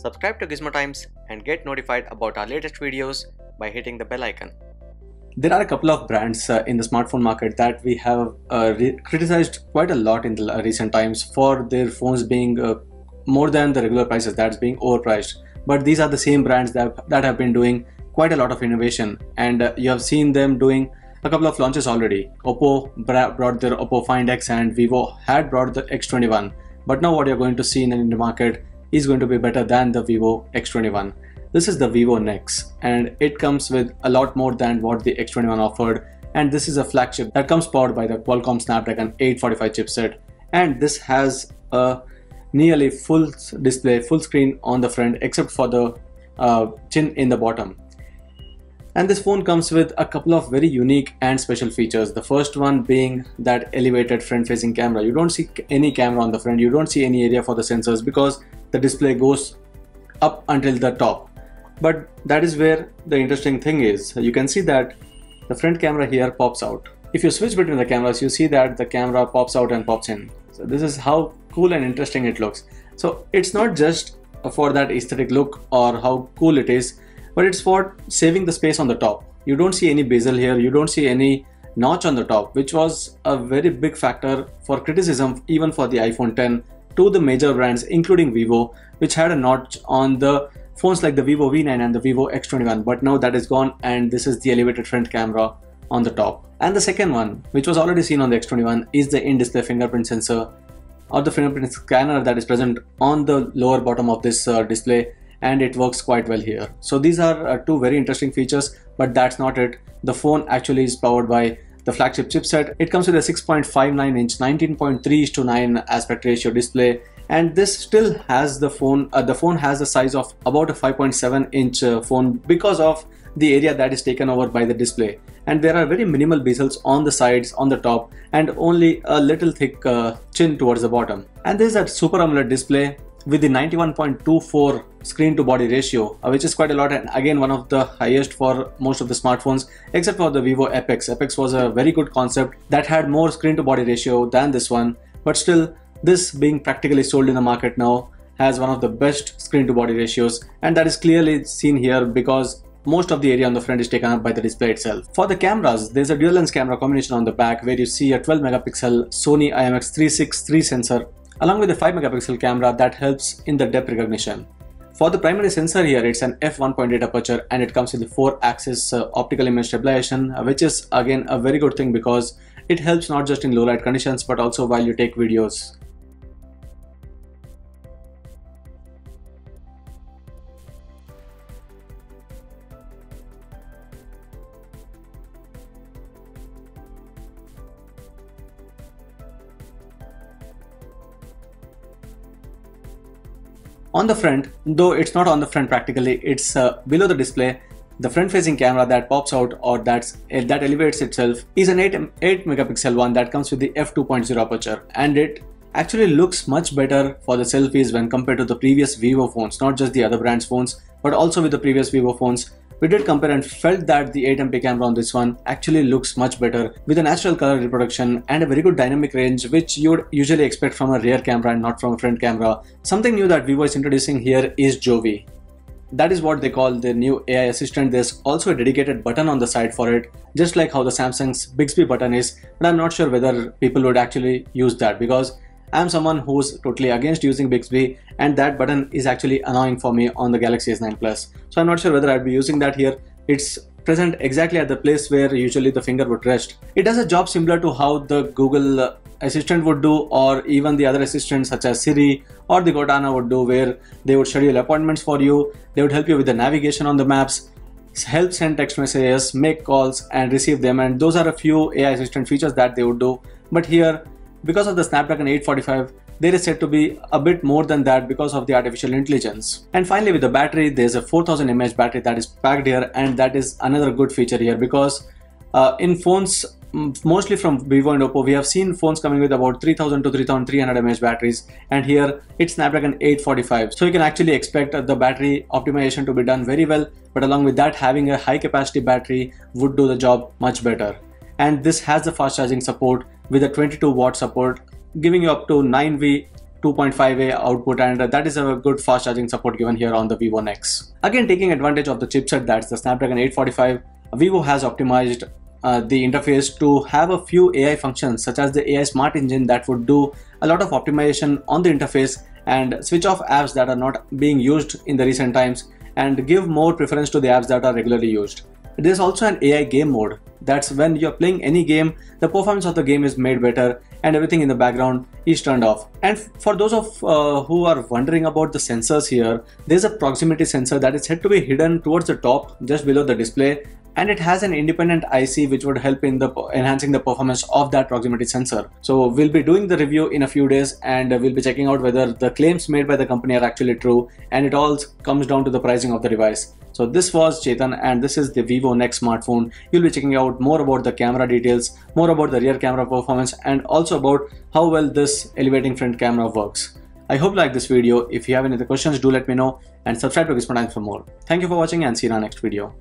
Subscribe to Gizmo Times and get notified about our latest videos by hitting the bell icon. There are a couple of brands in the smartphone market that we have criticized quite a lot in the recent times for their phones being more than the regular prices, that's being overpriced. But these are the same brands that have been doing quite a lot of innovation, and you have seen them doing a couple of launches already. Oppo brought their Oppo Find X and Vivo had brought the X21. But now what you're going to see in the market is going to be better than the Vivo X21. This is the Vivo NEX, and it comes with a lot more than what the X21 offered, and this is a flagship that comes powered by the Qualcomm Snapdragon 845 chipset, and this has a nearly full display, full screen on the front except for the chin in the bottom. And this phone comes with a couple of very unique and special features. The first one being that elevated front-facing camera. You don't see any camera on the front, you don't see any area for the sensors because the display goes up until the top. But that is where the interesting thing is. You can see that the front camera here pops out. If you switch between the cameras, you see that the camera pops out and pops in. So this is how cool and interesting it looks. So it's not just for that aesthetic look or how cool it is, but it's for saving the space on the top. You don't see any bezel here, you don't see any notch on the top, which was a very big factor for criticism even for the iPhone X to the major brands including Vivo, which had a notch on the phones like the Vivo V9 and the Vivo X21, but now that is gone and this is the elevated front camera on the top. And the second one, which was already seen on the X21, is the in-display fingerprint sensor or the fingerprint scanner that is present on the lower bottom of this display, and it works quite well here. So these are two very interesting features, but that's not it. The phone actually is powered by the flagship chipset. It comes with a 6.59 inch 19.3:9 aspect ratio display, and this still has the phone has the size of about a 5.7 inch phone because of the area that is taken over by the display, and there are very minimal bezels on the sides, on the top, and only a little thick chin towards the bottom. And there is a Super AMOLED display with the 91.24 screen to body ratio, which is quite a lot, and again one of the highest for most of the smartphones except for the Vivo Apex. Apex was a very good concept that had more screen to body ratio than this one, but still this being practically sold in the market now has one of the best screen to body ratios, and that is clearly seen here because most of the area on the front is taken up by the display itself. For the cameras, there's a dual lens camera combination on the back where you see a 12 megapixel Sony IMX363 sensor along with a 5 megapixel camera that helps in the depth recognition. For the primary sensor here, it's an f1.8 aperture and it comes with the 4-axis optical image stabilization, which is again a very good thing because it helps not just in low light conditions but also while you take videos. On the front, though it's not on the front practically, it's below the display, the front facing camera that pops out or that elevates itself is an 8 megapixel one that comes with the f2.0 aperture, and it actually looks much better for the selfies when compared to the previous Vivo phones, not just the other brands phones but also with the previous Vivo phones. We did compare and felt that the 8MP camera on this one actually looks much better with a natural color reproduction and a very good dynamic range, which you would usually expect from a rear camera and not from a front camera. Something new that Vivo is introducing here is Jovi. That is what they call the new AI assistant. There's also a dedicated button on the side for it, just like how the Samsung's Bixby button is, but I'm not sure whether people would actually use that because I'm someone who's totally against using Bixby, and that button is actually annoying for me on the Galaxy S9 Plus. So I'm not sure whether I'd be using that here. It's present exactly at the place where usually the finger would rest. It does a job similar to how the Google Assistant would do, or even the other assistants such as Siri or the Cortana would do, where they would schedule appointments for you, they would help you with the navigation on the maps, help send text messages, make calls and receive them, and those are a few AI assistant features that they would do. But here, because of the Snapdragon 845, there is said to be a bit more than that because of the artificial intelligence. And finally, with the battery, there's a 4000 mAh battery that is packed here, and that is another good feature here because in phones mostly from Vivo and Oppo, we have seen phones coming with about 3000 to 3300 mAh batteries, and here it's Snapdragon 845. So you can actually expect the battery optimization to be done very well, but along with that, having a high capacity battery would do the job much better. And this has the fast charging support with a 22 watt support, giving you up to 9V 2.5A output, and that is a good fast charging support given here on the Vivo NEX. Again, taking advantage of the chipset, that's the Snapdragon 845, Vivo has optimized the interface to have a few AI functions such as the AI Smart Engine that would do a lot of optimization on the interface and switch off apps that are not being used in the recent times and give more preference to the apps that are regularly used. There's also an AI game mode. That's when you're playing any game, the performance of the game is made better and everything in the background is turned off. And for those of who are wondering about the sensors here, there's a proximity sensor that is said to be hidden towards the top just below the display, and it has an independent IC which would help in the enhancing the performance of that proximity sensor. So we'll be doing the review in a few days, and we'll be checking out whether the claims made by the company are actually true, and it all comes down to the pricing of the device. So this was Chetan, and this is the Vivo NEX smartphone. You'll be checking out more about the camera details, more about the rear camera performance, and also about how well this elevating front camera works. I hope you like this video. If you have any other questions, do let me know, and subscribe to Gizmo for more. Thank you for watching, and see you in our next video.